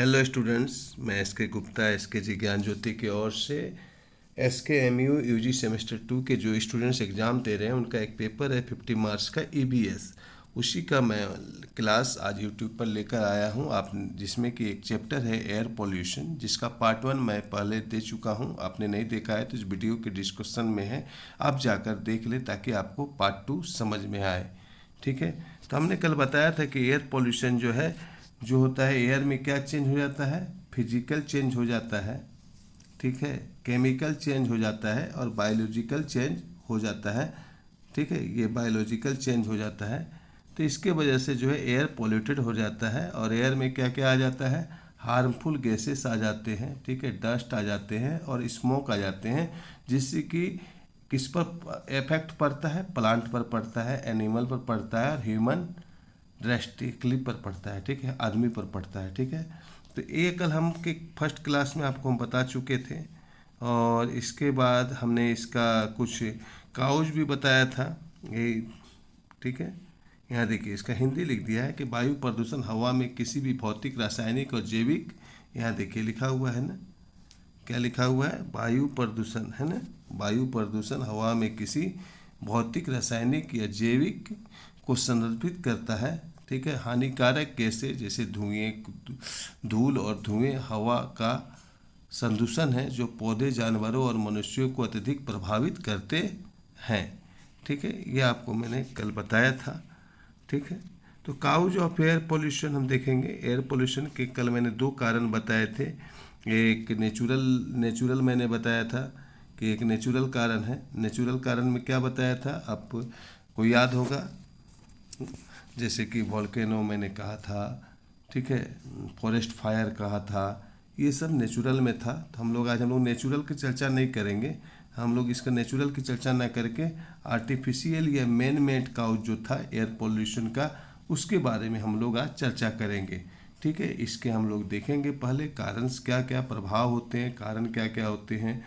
Hello students, मैं S के Gupta S के जी ज्ञान ज्योति की ओर से SKMU UG सेमेस्टर 2 के जो स्टूडेंट्स एग्ज़ाम दे रहे हैं उनका एक पेपर है 50 मार्क्स का EBS। उसी का मैं क्लास आज यूट्यूब पर लेकर आया हूं आप, जिसमें कि एक चैप्टर है एयर पोल्यूशन, जिसका पार्ट 1 मैं पहले दे चुका हूं। आपने नहीं देखा है तो इस वीडियो के डिस्क्रिप्शन में है, आप जाकर देख ले ताकि आपको पार्ट 2 समझ में आए। ठीक है, तो हमने कल बताया था कि एयर पोल्यूशन जो होता है, एयर में क्या चेंज हो जाता है, फिजिकल चेंज हो जाता है, ठीक है, केमिकल चेंज हो जाता है और बायोलॉजिकल चेंज हो जाता है। ठीक है, ये बायोलॉजिकल चेंज हो जाता है, तो इसके वजह से जो है एयर पोल्यूटेड हो जाता है। और एयर में क्या क्या आ जाता है, हार्मफुल गैसेस आ जाते हैं, ठीक है, डस्ट आ जाते हैं और स्मोक आ जाते हैं, जिससे कि किस पर इफेक्ट पड़ता है, प्लांट पर पड़ता है, एनिमल पर पड़ता है और ह्यूमन ड्रेस्टिकली पर पड़ता है, ठीक है, आदमी पर पड़ता है। ठीक है, तो ये कल हम के फर्स्ट क्लास में आपको हम बता चुके थे। और इसके बाद हमने इसका कुछ काउज भी बताया था ये। ठीक है, यहाँ देखिए इसका हिंदी लिख दिया है कि वायु प्रदूषण हवा में किसी भी भौतिक, रासायनिक और जैविक, यहाँ देखिए लिखा हुआ है ना, क्या लिखा हुआ है, वायु प्रदूषण है ना, वायु प्रदूषण हवा में किसी भौतिक, रासायनिक या जैविक को संदर्भित करता है। ठीक है, हानिकारक गैसें जैसे धुएं, धूल और धुएं हवा का संदूषण है जो पौधे, जानवरों और मनुष्यों को अत्यधिक प्रभावित करते हैं। ठीक है, ये आपको मैंने कल बताया था। ठीक है, तो काउज ऑफ एयर पोल्यूशन हम देखेंगे। एयर पोल्यूशन के कल मैंने दो कारण बताए थे। एक नेचुरल मैंने बताया था कि एक नेचुरल कारण है। नेचुरल कारण में क्या बताया था आपको याद होगा, जैसे कि वॉल्केनो मैंने कहा था, ठीक है, फॉरेस्ट फायर कहा था, ये सब नेचुरल में था। तो हम लोग नेचुरल की चर्चा नहीं करेंगे, हम लोग इसका नेचुरल की चर्चा ना करके आर्टिफिशियल या मैन मेड काउज जो था एयर पोल्यूशन का, उसके बारे में हम लोग आज चर्चा करेंगे। ठीक है, इसके हम लोग देखेंगे पहले कारण क्या क्या प्रभाव होते हैं, कारण क्या क्या होते हैं,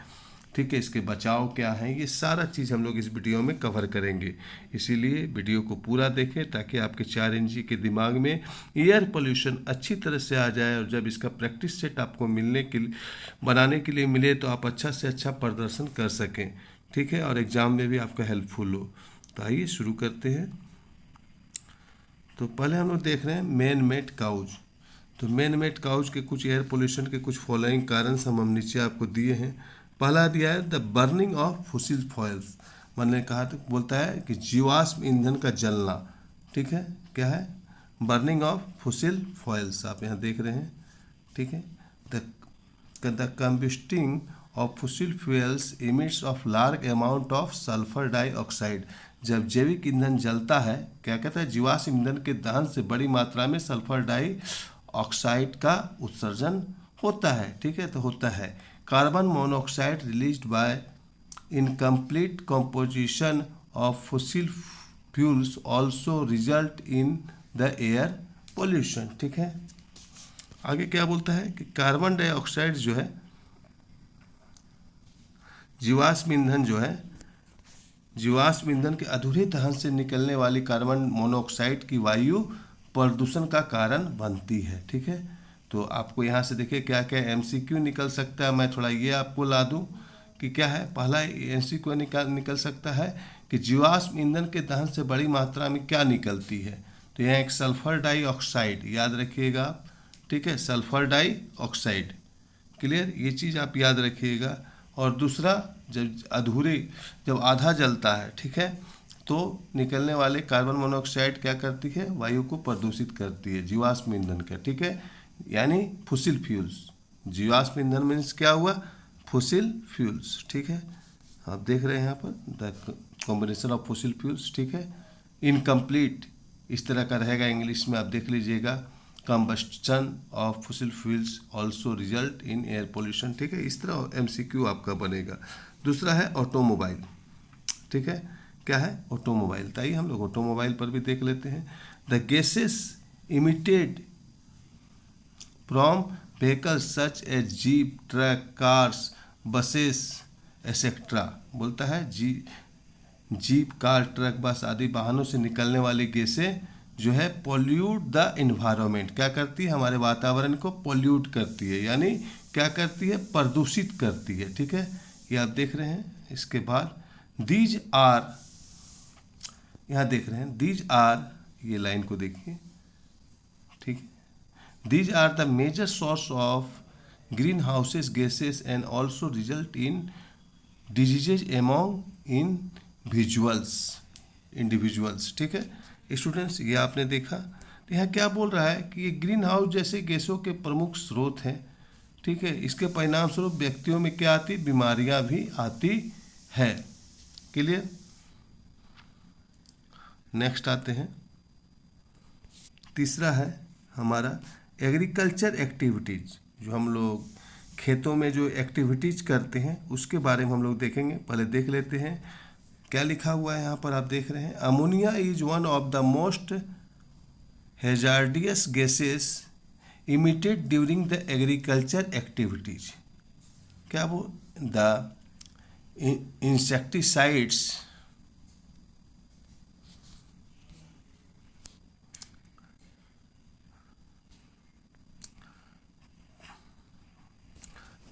ठीक है, इसके बचाव क्या है, ये सारा चीज़ हम लोग इस वीडियो में कवर करेंगे। इसीलिए वीडियो को पूरा देखें ताकि आपके 4 इंची के दिमाग में एयर पोल्यूशन अच्छी तरह से आ जाए, और जब इसका प्रैक्टिस सेट आपको बनाने के लिए मिले तो आप अच्छा से अच्छा प्रदर्शन कर सकें। ठीक है, और एग्ज़ाम में भी आपका हेल्पफुल हो। तो आइए शुरू करते हैं। तो पहले हम लोग देख रहे हैं मैन मेड काउज। तो मैन मेड काउज के कुछ एयर पोल्यूशन के कुछ फॉलोइंग कारण हम नीचे आपको दिए हैं। पहला दिया है the burning of fossil fuels. मैंने कहा तो बोलता है कि जीवाश्म ईंधन का जलना। ठीक है, क्या है, बर्निंग ऑफ फॉसिल फ्यूल्स, आप यहाँ देख रहे हैं। ठीक है, the combusting of fossil fuels emits of large amount of sulphur dioxide. जब जैविक ईंधन जलता है, क्या कहता है, जीवाश्म ईंधन के दहन से बड़ी मात्रा में सल्फर डाइऑक्साइड का उत्सर्जन होता है। ठीक है, तो होता है carbon monoxide released by incomplete composition of fossil fuels also result in the air pollution. ठीक है, आगे क्या बोलता है कि कार्बन डाइऑक्साइड जो है, जीवाश्म ईंधन के अधूरे दहन से निकलने वाली कार्बन मोनोऑक्साइड की वायु प्रदूषण का कारण बनती है। ठीक है, तो आपको यहाँ से देखिए क्या क्या MCQ निकल सकता है। मैं थोड़ा ये आपको ला दूँ कि क्या है, पहला MCQ निकल सकता है कि जीवाश्म ईंधन के दहन से बड़ी मात्रा में क्या निकलती है। तो यहाँ एक सल्फर डाइऑक्साइड याद रखिएगा आप। ठीक है, सल्फर डाइऑक्साइड, क्लियर, ये चीज़ आप याद रखिएगा। और दूसरा, जब आधा जलता है, ठीक है, तो निकलने वाले कार्बन मोनोऑक्साइड क्या करती है, वायु को प्रदूषित करती है, जीवाश्म ईंधन का। ठीक है, यानी फॉसिल फ्यूल्स, जीवाश्म ईंधन मीन्स क्या हुआ, फॉसिल फ्यूल्स। ठीक है, आप देख रहे हैं यहाँ पर the combination of fossil fuels. ठीक है, इनकम्प्लीट इस तरह का रहेगा, इंग्लिश में आप देख लीजिएगा, combustion of fossil fuels also result in air pollution. ठीक है, इस तरह MCQ आपका बनेगा। दूसरा है ऑटोमोबाइल। ठीक है, क्या है, ऑटोमोबाइल। तो आइए हम लोग ऑटोमोबाइल पर भी देख लेते हैं। The gases emitted from vehicles such as jeep, truck, cars, buses etcetera. बोलता है जीप, कार, ट्रक, बस आदि वाहनों से निकलने वाली गैसें जो है पोल्यूट द इन्वायरमेंट, क्या करती है, हमारे वातावरण को पोल्यूट करती है, यानी क्या करती है, प्रदूषित करती है। ठीक है, ये आप देख रहे हैं। इसके बाद दीज आर, यहाँ देख रहे हैं दीज आर, ये लाइन को देखिए। ठीक है, these are the major source of green houses gases and also result in diseases among individuals. ठीक है स्टूडेंट्स, ये आपने देखा। तो यहाँ क्या बोल रहा है कि ये ग्रीन हाउस जैसे गैसों के प्रमुख स्रोत हैं। ठीक है, इसके परिणाम स्वरूप व्यक्तियों में क्या आती, बीमारियां भी आती है। क्लियर। नेक्स्ट आते हैं, तीसरा है हमारा एग्रीकल्चर एक्टिविटीज। जो हम लोग खेतों में जो एक्टिविटीज करते हैं उसके बारे में हम लोग देखेंगे। पहले देख लेते हैं क्या लिखा हुआ है यहाँ पर, आप देख रहे हैं ammonia is one of the most hazardous gases emitted during the agriculture activities. क्या वो, the insecticides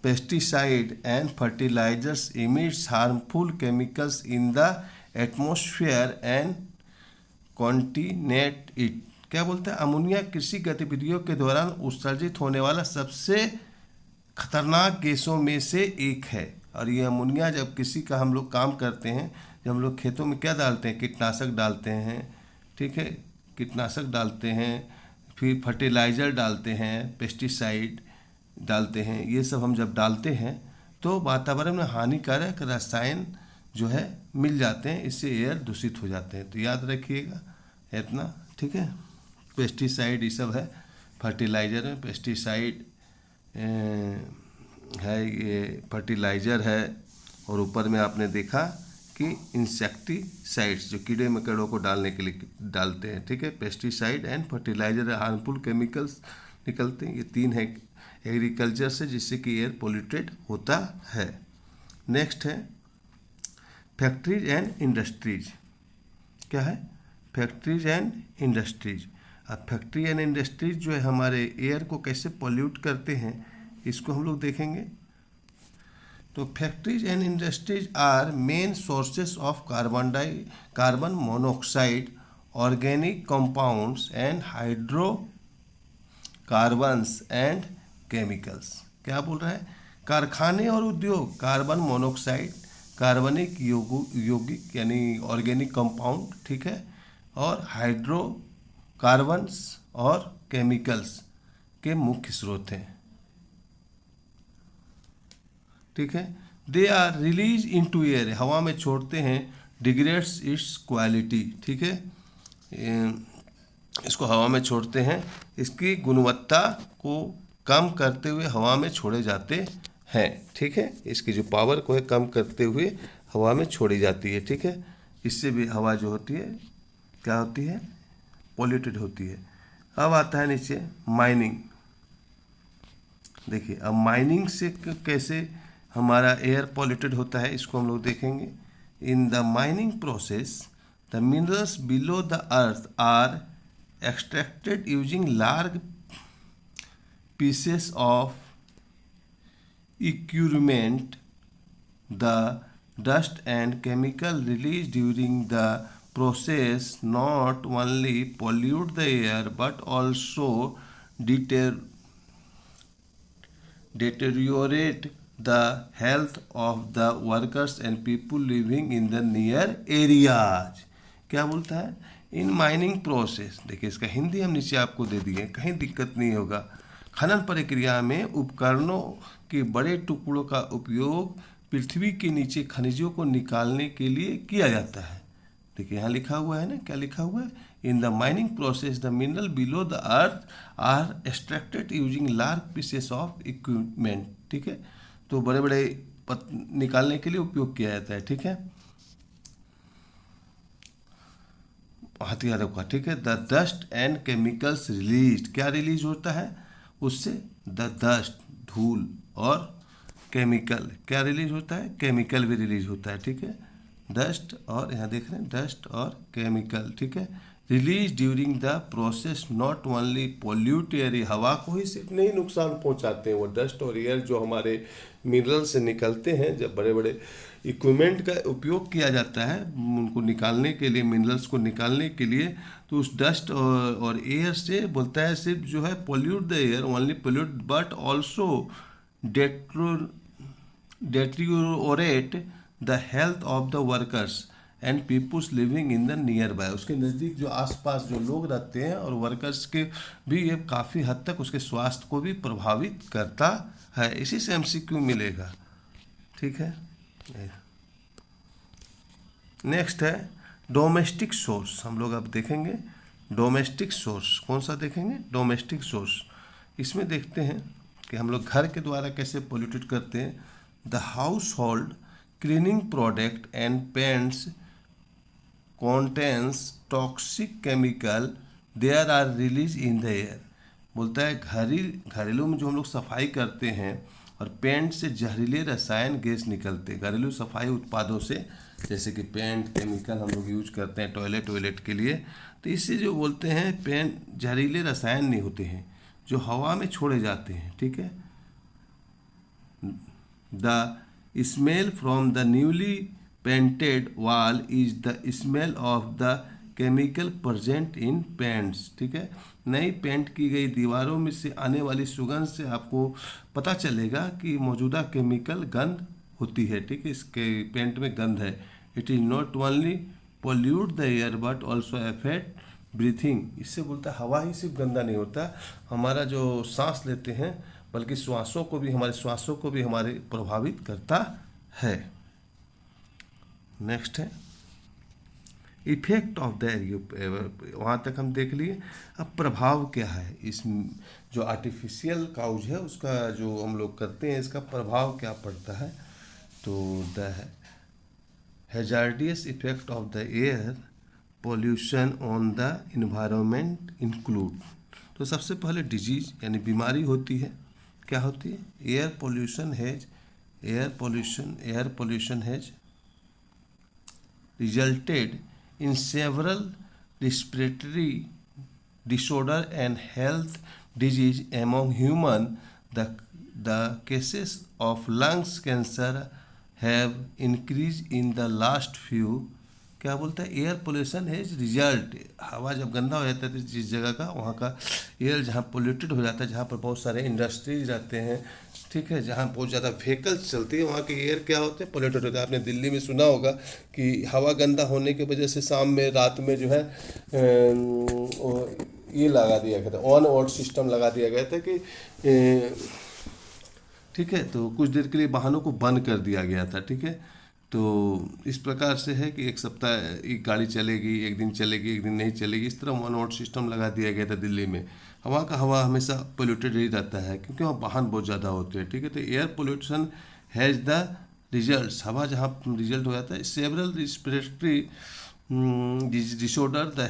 pesticide and fertilizers emits harmful chemicals in the atmosphere and contaminate it। क्या बोलते हैं, अमोनिया कृषि गतिविधियों के दौरान उत्सर्जित होने वाला सबसे खतरनाक गैसों में से एक है। और ये अमोनिया जब किसी का हम लोग काम करते हैं, जब हम लोग खेतों में क्या डालते हैं, कीटनाशक डालते हैं। ठीक है, कीटनाशक डालते हैं, फिर फर्टिलाइज़र डालते हैं, पेस्टिसाइड डालते हैं। ये सब हम जब डालते हैं तो वातावरण में हानिकारक रसायन जो है मिल जाते हैं, इससे एयर दूषित हो जाते हैं। तो याद रखिएगा इतना। ठीक है, पेस्टिसाइड ये सब है, फर्टिलाइज़र में पेस्टिसाइड है, ये फर्टिलाइज़र है, और ऊपर में आपने देखा कि इंसेक्टिसाइड्स जो कीड़े मकोड़ों को डालने के लिए डालते हैं। ठीक है, pesticide and fertiliser harmful chemicals निकलते हैं। ये तीन है एग्रीकल्चर से, जिससे कि एयर पोल्यूटेड होता है। नेक्स्ट है फैक्ट्रीज एंड इंडस्ट्रीज। क्या है, फैक्ट्रीज एंड इंडस्ट्रीज। अब फैक्ट्री एंड इंडस्ट्रीज जो है हमारे एयर को कैसे पोल्यूट करते हैं, इसको हम लोग देखेंगे। तो factories and industries are main sources of carbon monoxide, organic compounds and hydrocarbons and chemicals. क्या बोल रहा है, कारखाने और उद्योग कार्बन मोनोऑक्साइड, कार्बनिक यौगिक यानी ऑर्गेनिक कंपाउंड, ठीक है, और हाइड्रोकार्बन्स और केमिकल्स के मुख्य स्रोत हैं। ठीक है, they are release into air, हवा में छोड़ते हैं, डिग्रेड्स इट्स क्वालिटी। ठीक है, इसको हवा में छोड़ते हैं, इसकी गुणवत्ता को कम करते हुए हवा में छोड़े जाते हैं। ठीक है, इसकी जो पावर को है कम करते हुए हवा में छोड़ी जाती है। ठीक है, इससे भी हवा जो होती है क्या होती है, पॉल्यूटेड होती है। अब आता है नीचे माइनिंग। देखिए अब माइनिंग से कैसे हमारा एयर पॉल्यूटेड होता है, इसको हम लोग देखेंगे। In the mining process the minerals below the earth are extracted using large pieces of equipment. The dust and chemical released during the process not only pollute the air but also deteriorate the health of the workers and people living in the near areas। क्या बोलता है, in mining process. देखिए इसका हिंदी हम नीचे आपको दे दिए, कहीं दिक्कत नहीं होगा। खनन प्रक्रिया में उपकरणों के बड़े टुकड़ों का उपयोग पृथ्वी के नीचे खनिजों को निकालने के लिए किया जाता है। देखिए यहाँ लिखा हुआ है ना, क्या लिखा हुआ है, in the mining process the mineral below the earth are extracted using large pieces of equipment. ठीक है, तो बड़े बड़े निकालने के लिए उपयोग किया जाता है। ठीक है, हथियारों का। ठीक है, the dust and chemicals release, क्या रिलीज होता है उससे, द डस्ट धूल, और केमिकल क्या रिलीज होता है, केमिकल भी रिलीज होता है। ठीक है, डस्ट और यहाँ देख रहे हैं डस्ट और केमिकल। ठीक है, release during the process not only pollute air, हवा को ही सिर्फ नहीं नुकसान पहुंचाते हैं, वो डस्ट और एयर जो हमारे मिनरल से निकलते हैं, जब बड़े बड़े इक्विपमेंट का उपयोग किया जाता है उनको निकालने के लिए, मिनरल्स को निकालने के लिए, तो उस डस्ट और एयर से बोलता है सिर्फ जो है pollute the air, only pollute but also deteriorate the health of the workers and peoples living in the nearby, उसके नज़दीक जो आसपास जो लोग रहते हैं और वर्कर्स के भी ये काफ़ी हद तक उसके स्वास्थ्य को भी प्रभावित करता है। इसी से एमसीक्यू मिलेगा, ठीक है। नेक्स्ट है डोमेस्टिक सोर्स, हम लोग अब देखेंगे डोमेस्टिक सोर्स। कौन सा देखेंगे? Domestic source. इसमें देखते हैं कि हम लोग घर के द्वारा कैसे पोल्यूटेड करते हैं। The house hold cleaning product and paints contains toxic chemical there are release in the air, बोलता है घरेलू में जो हम लोग सफाई करते हैं और पेंट से जहरीले रसायन गैस निकलते हैं, घरेलू सफाई उत्पादों से, जैसे कि पेंट केमिकल हम लोग यूज करते हैं टॉयलेट के लिए, तो इससे जो बोलते हैं पेंट जहरीले रसायन नहीं होते हैं जो हवा में छोड़े जाते हैं, ठीक है। The smell from the newly painted wall is the smell of the chemical present in paints, ठीक है। नई पेंट की गई दीवारों में से आने वाली सुगंध से आपको पता चलेगा कि मौजूदा केमिकल गंध होती है, ठीक है, इसके पेंट में गंध है। It is not only pollute the air but also affect breathing, इससे बोलता है हवा ही सिर्फ गंदा नहीं होता, हमारा जो सांस लेते हैं बल्कि हमारे श्वासों को भी हमारे प्रभावित करता है। नेक्स्ट है इफेक्ट ऑफ द एयर, वहाँ तक हम देख लिए। अब प्रभाव क्या है इस जो आर्टिफिशियल काउज है उसका जो हम लोग करते हैं, इसका प्रभाव क्या पड़ता है। तो the hazardous effect of the air pollution on the environment include, तो सबसे पहले डिजीज यानी बीमारी होती है। क्या होती है? Air pollution has resulted in several respiratory disorder and health disease among human. The cases of lungs cancer have increased in the last few. क्या बोलता है? एयर पोल्यूशन हैज रिजल्ट, हवा जब गंदा हो जाता है तो जिस जगह का वहाँ का एयर जहाँ पोल्यूटेड हो जाता है, जहाँ पर बहुत सारे इंडस्ट्रीज रहते हैं, ठीक है, जहाँ बहुत ज़्यादा व्हीकल्स चलती है, वहाँ के एयर क्या होते हैं? पोल्यूटेड होते हैं। आपने दिल्ली में सुना होगा कि हवा गंदा होने की वजह से शाम में रात में जो है ये लगा दिया गया था, ऑन ऑफ सिस्टम लगा दिया गया था कि ठीक है, तो कुछ देर के लिए वाहनों को बंद कर दिया गया था, ठीक है। तो इस प्रकार से है कि एक सप्ताह एक गाड़ी चलेगी, एक दिन चलेगी, एक दिन नहीं चलेगी, इस तरह वन आउट सिस्टम लगा दिया गया था दिल्ली में। वहाँ का हवा हमेशा पोल्यूटेड ही रहता है क्योंकि वहाँ वाहन बहुत ज़्यादा होते हैं, ठीक है। तो air pollution has the results, हवा जहाँ रिजल्ट हो जाता है several respiratory disorder, the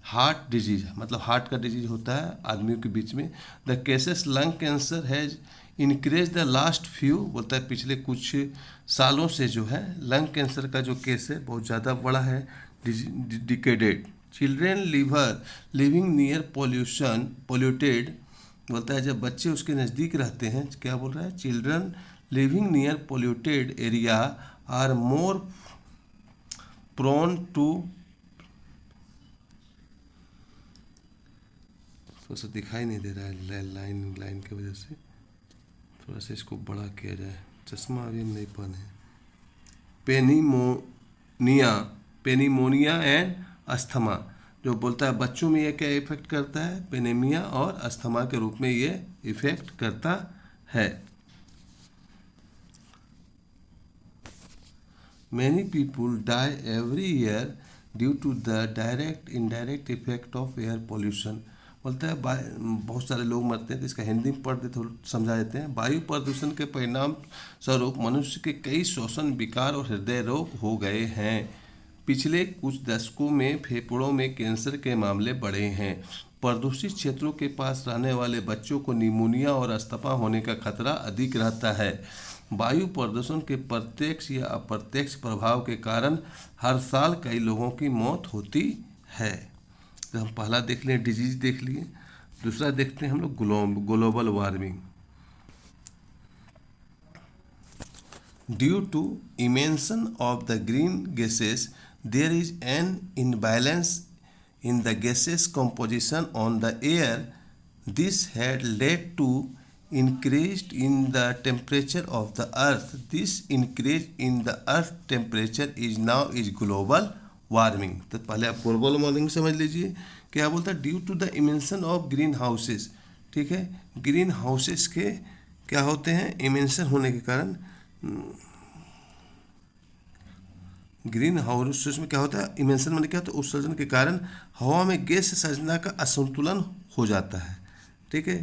heart disease, मतलब हार्ट का डिजीज होता है आदमियों के बीच में। The cases lung cancer has increase the last few, बोलता है पिछले कुछ सालों से जो है लंग कैंसर का जो केस है बहुत ज़्यादा बड़ा है, डिकेडेड। चिल्ड्रेन लिविंग नियर पोल्यूटेड, बोलता है जब बच्चे उसके नज़दीक रहते हैं, क्या बोल रहा है? Children living near polluted area are more prone to, थोड़ा सा दिखाई नहीं दे रहा है लाइन की वजह से, थोड़ा सा इसको बड़ा किया जाए, चश्मा अभी हम नहीं पहने। पेनिमोनिया एंड अस्थमा, जो बोलता है बच्चों में ये क्या इफेक्ट करता है? पेनेमिया और अस्थमा के रूप में ये इफेक्ट करता है। Many people die every year due to the direct indirect effect of air pollution, बोलता है बहुत सारे लोग मरते हैं। तो इसका हिंदी में पढ़ देते समझा देते हैं। वायु प्रदूषण के परिणाम स्वरूप मनुष्य के कई श्वसन विकार और हृदय रोग हो गए हैं। पिछले कुछ दशकों में फेफड़ों में कैंसर के मामले बढ़े हैं। प्रदूषित क्षेत्रों के पास रहने वाले बच्चों को निमोनिया और अस्थमा होने का खतरा अधिक रहता है। वायु प्रदूषण के प्रत्यक्ष या अप्रत्यक्ष प्रभाव के कारण हर साल कई लोगों की मौत होती है। तो हम पहला देख लें, डिजीज देख लिए। दूसरा देखते हैं हम लोग global warming. Due to emission of the green gases there is an imbalance in the gaseous composition on the air. This had led to increase in the temperature of the earth. This increase in the earth temperature is now is global warming. तो पहले आप global warming समझ लीजिए। क्या बोलता है? Due to the emission of green houses. ठीक है, ग्रीन हाउसेस के क्या होते हैं? इमेंशन होने के कारण, ग्रीन हाउसेस में क्या होता है? इमेंशन मैंने क्या होता है? उत्सर्जन के कारण हवा में गैस संरचना का असंतुलन हो जाता है। ठीक है,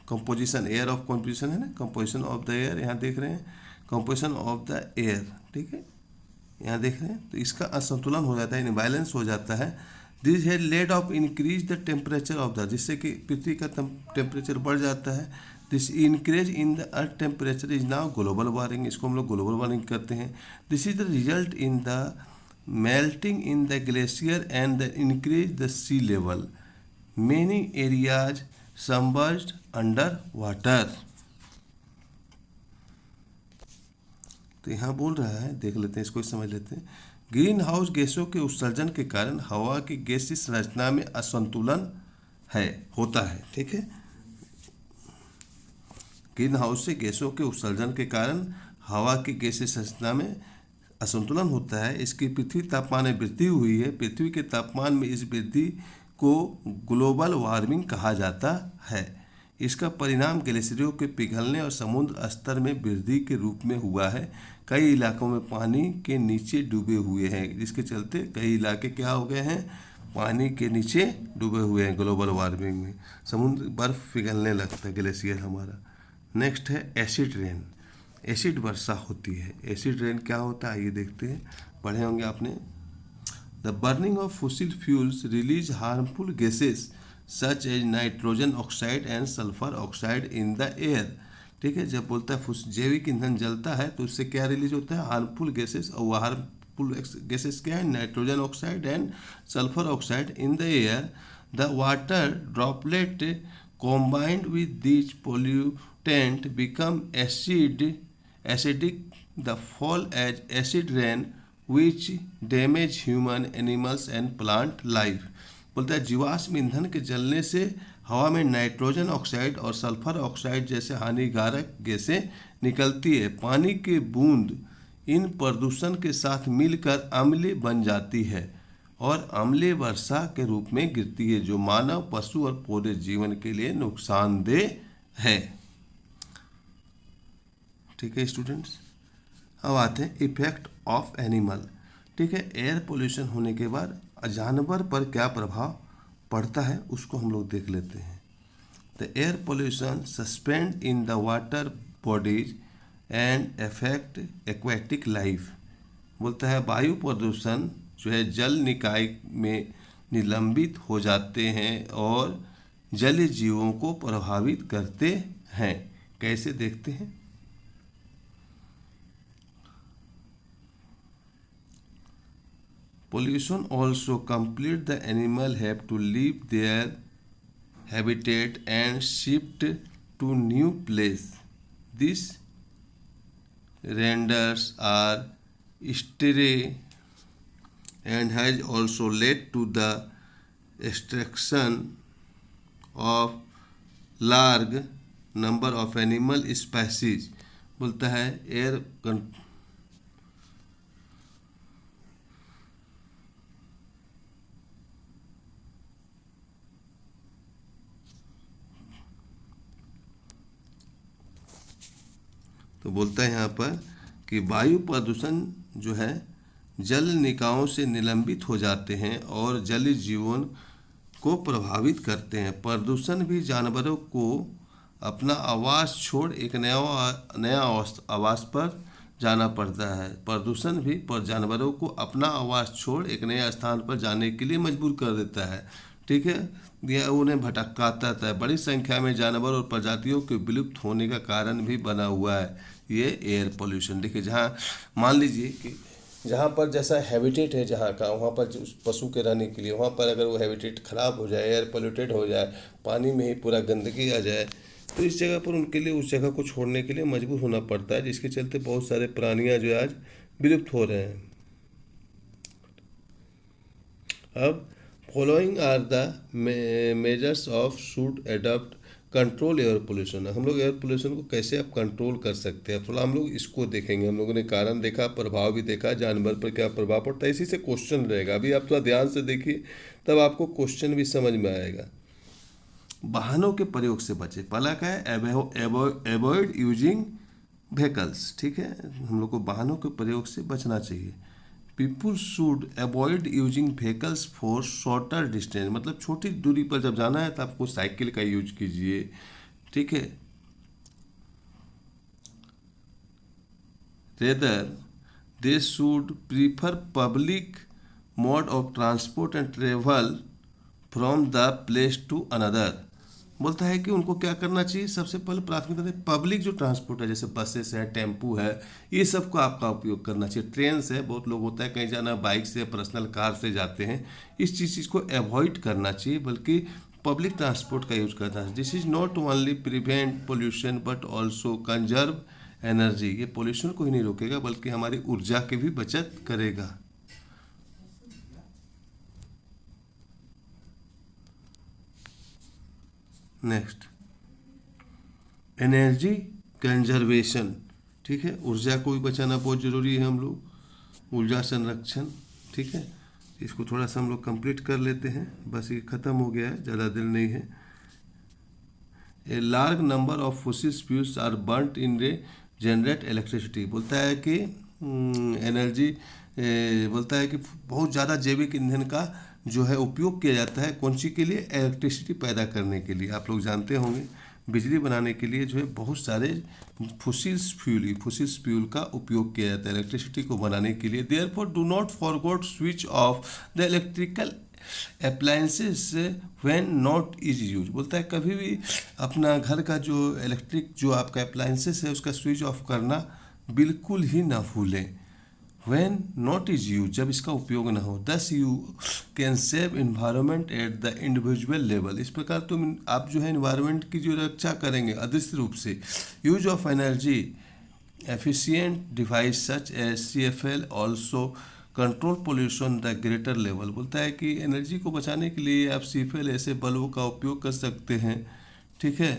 कंपोजिशन, एयर ऑफ कंपोजिशन है ना, कंपोजिशन ऑफ द एयर, यहाँ देख रहे हैं कंपोजिशन ऑफ द एयर। ठीक है, यहाँ देख रहे हैं, तो इसका असंतुलन हो जाता है, इनबैलेंस हो जाता है। This had led of increase the temperature of the, जिससे कि पृथ्वी का टेम्परेचर बढ़ जाता है। This increase in the earth temperature is now global warming. इसको हम लोग ग्लोबल वार्मिंग करते हैं। This is the result in the melting in the glacier and the increase the sea level. Many areas submerged under water. तो यहाँ बोल रहा है, देख लेते हैं इसको, समझ लेते हैं। ग्रीन हाउस गैसों के उत्सर्जन के कारण हवा की गैसीय संरचना में असंतुलन होता है। ठीक है, ग्रीन हाउस से गैसों के उत्सर्जन के कारण हवा की गैसीय संरचना में असंतुलन होता है। इसकी पृथ्वी तापमान में वृद्धि हुई है। पृथ्वी के तापमान में इस वृद्धि को ग्लोबल वार्मिंग कहा जाता है। इसका परिणाम ग्लेशियरों के पिघलने और समुद्र स्तर में वृद्धि के रूप में हुआ है। कई इलाकों में पानी के नीचे डूबे हुए हैं, जिसके चलते कई इलाके क्या हो गए हैं? पानी के नीचे डूबे हुए हैं ग्लोबल वार्मिंग में। समुद्र बर्फ पिघलने लगता है, ग्लेशियर हमारा। नेक्स्ट है एसिड रेन। एसिड वर्षा होती है। एसिड रेन क्या होता है, ये देखते हैं, पढ़े होंगे आपने। The burning of fossil fuels release harmful gases such as nitrogen oxide and sulphur oxide in the air. ठीक है, जब बोलता है जैविक ईंधन जलता है तो उससे क्या रिलीज होता है? Harmful gases. और वह हार्मफुल गैसेस क्या है? Nitrogen oxide and sulphur oxide in the air. The water droplet combined with these pollutant become acidic. The fall as acid rain which damage human, animals and plant life. बोलता है जीवाश्म ईंधन के जलने से हवा में नाइट्रोजन ऑक्साइड और सल्फर ऑक्साइड जैसे हानिकारक गैसें निकलती है। पानी की बूंद इन प्रदूषण के साथ मिलकर अम्लीय बन जाती है और अम्लीय वर्षा के रूप में गिरती है, जो मानव, पशु और पौधे जीवन के लिए नुकसानदेह है। ठीक है स्टूडेंट्स, अब आते हैं इफेक्ट ऑफ एनिमल। ठीक है, एयर पोल्यूशन होने के बाद जानवर पर क्या प्रभाव पड़ता है उसको हम लोग देख लेते हैं। The air pollution suspend in the water bodies and affect aquatic life. बोलता है वायु प्रदूषण जो है जल निकाय में निलंबित हो जाते हैं और जलीय जीवों को प्रभावित करते हैं। कैसे देखते हैं? Pollution also compelled the animal have to leave their habitat and shift to new place. This renders are sterile and has also led to the extraction of large number of animal species. बोलता है air तो बोलता है यहाँ पर कि वायु प्रदूषण जो है जल निकायों से निलंबित हो जाते हैं और जलीय जीवन को प्रभावित करते हैं। प्रदूषण भी जानवरों को अपना आवास छोड़ एक नया आवास पर जाना पड़ता है। प्रदूषण भी जानवरों को अपना आवास छोड़ एक नए स्थान पर जाने के लिए मजबूर कर देता है। ठीक है, यह उन्हें भटकाता है। बड़ी संख्या में जानवर और प्रजातियों के विलुप्त होने का कारण भी बना हुआ है ये एयर पोल्यूशन। देखिए, जहाँ मान लीजिए कि जहाँ पर जैसा हैबिटेट है जहाँ का, वहाँ पर उस पशु के रहने के लिए, वहाँ पर अगर वो हैबिटेट ख़राब हो जाए, एयर पोल्यूटेड हो जाए, पानी में ही पूरा गंदगी आ जाए, तो इस जगह पर उनके लिए उस जगह को छोड़ने के लिए मजबूर होना पड़ता है, जिसके चलते बहुत सारे प्राणियाँ जो है आज विलुप्त हो रहे हैं। अब following are the measures of should adopt control air pollution. हम लोग एयर पोल्यूशन को कैसे आप कंट्रोल कर सकते हैं, थोड़ा हम लोग इसको देखेंगे। हम लोगों ने कारण देखा, प्रभाव भी देखा, जानवर पर क्या प्रभाव पड़ता है, इसी से क्वेश्चन रहेगा। अभी आप थोड़ा ध्यान से देखिए, तब आपको क्वेश्चन भी समझ में आएगा। वाहनों के प्रयोग से बचे, पहला क्या है, अवॉइड यूजिंग व्हीकल्स, ठीक है, हम लोग को वाहनों के प्रयोग से बचना चाहिए। People should avoid using vehicles for shorter distance, मतलब छोटी दूरी पर जब जाना है तो आपको साइकिल का यूज कीजिए, ठीक है। Rather they should prefer public mode of transport and travel from the place to another. बोलता है कि उनको क्या करना चाहिए, सबसे पहले प्राथमिकता दें पब्लिक जो ट्रांसपोर्ट है, जैसे बसेस है, टेम्पू है, ये सब को आपका उपयोग करना चाहिए। ट्रेन से बहुत लोग होता है कहीं जाना बाइक से, पर्सनल कार से जाते हैं, इस चीज़ को अवॉइड करना चाहिए, बल्कि पब्लिक ट्रांसपोर्ट का यूज करना चाहिए। This is not only prevent pollution but also conserve energy. ये पोल्यूशन को ही नहीं रोकेगा बल्कि हमारी ऊर्जा की भी बचत करेगा। नेक्स्ट, एनर्जी कंजर्वेशन, ठीक है, ऊर्जा को भी बचाना बहुत ज़रूरी है। हम लोग ऊर्जा संरक्षण, ठीक है, इसको थोड़ा सा हम लोग कंप्लीट कर लेते हैं, बस ये ख़त्म हो गया है, ज़्यादा दिन नहीं है। A large number of fossil fuels are burned in re generate electricity. बोलता है कि एनर्जी, बोलता है कि बहुत ज़्यादा जैविक ईंधन का जो है उपयोग किया जाता है, कौन सी के लिए, इलेक्ट्रिसिटी पैदा करने के लिए। आप लोग जानते होंगे बिजली बनाने के लिए जो है बहुत सारे फॉसिल्स फ्यूल का उपयोग किया जाता है इलेक्ट्रिसिटी को बनाने के लिए। Therefore do not forget switch off the electrical appliances when not is use. बोलता है कभी भी अपना घर का जो इलेक्ट्रिक जो आपका अप्लायंसेस है उसका स्विच ऑफ करना बिल्कुल ही ना भूलें। व्हेन नॉट इज यूज, जब इसका उपयोग ना हो। दस you can save environment at the individual level. इस प्रकार तुम आप जो है इन्वायरमेंट की जो रक्षा करेंगे अदृश्य रूप से। Use of energy efficient device such as CFL also control pollution the greater level. बोलता है कि एनर्जी को बचाने के लिए आप CFL ऐसे बल्बों का उपयोग कर सकते हैं, ठीक है।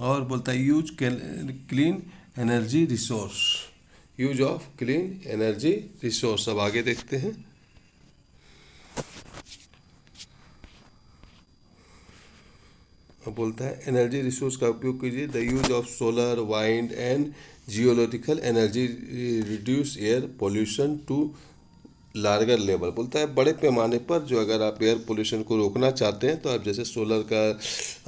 और बोलता है use clean energy resource, use of clean energy resource. अब आगे देखते हैं। अब बोलता है एनर्जी रिसोर्स का उपयोग कीजिए। The use of solar, wind and geological energy reduce air pollution to larger level. बोलता है बड़े पैमाने पर जो अगर आप एयर पोल्यूशन को रोकना चाहते हैं तो आप जैसे सोलर का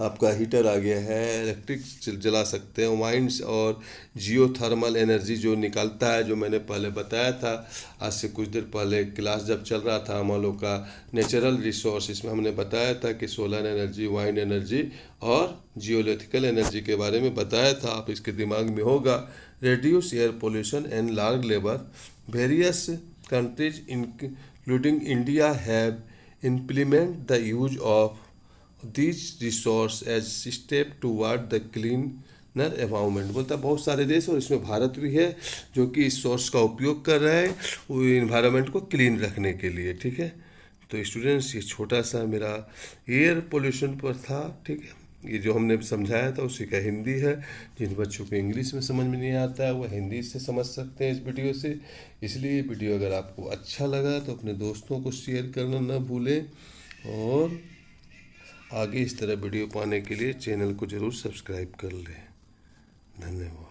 आपका हीटर आ गया है, इलेक्ट्रिक जला सकते हैं। वाइंड्स और जियो थर्मल एनर्जी जो निकलता है, जो मैंने पहले बताया था आज से कुछ देर पहले क्लास जब चल रहा था हम लोग का नेचुरल रिसोर्स, इसमें हमने बताया था कि सोलर एनर्जी, वाइंड एनर्जी और जियोलॉजिकल एनर्जी के बारे में बताया था, आप इसके दिमाग में होगा। Reduce air pollution and large level. Various countries including India have implemented the use of these resources as step toward the cleaner environment। बोलता है बहुत सारे देश और इसमें भारत भी है जो कि इस सोर्स का उपयोग कर रहे हैं वो इन्वायरमेंट को क्लीन रखने के लिए, ठीक है। तो स्टूडेंट्स ये छोटा सा मेरा एयर पोल्यूशन पर था, ठीक है। ये जो हमने समझाया था उसी का हिंदी है। जिन बच्चों को इंग्लिश में समझ में नहीं आता है वो हिंदी से समझ सकते हैं इस वीडियो से। इसलिए वीडियो अगर आपको अच्छा लगा तो अपने दोस्तों को शेयर करना ना भूलें, और आगे इस तरह वीडियो पाने के लिए चैनल को ज़रूर सब्सक्राइब कर लें। धन्यवाद।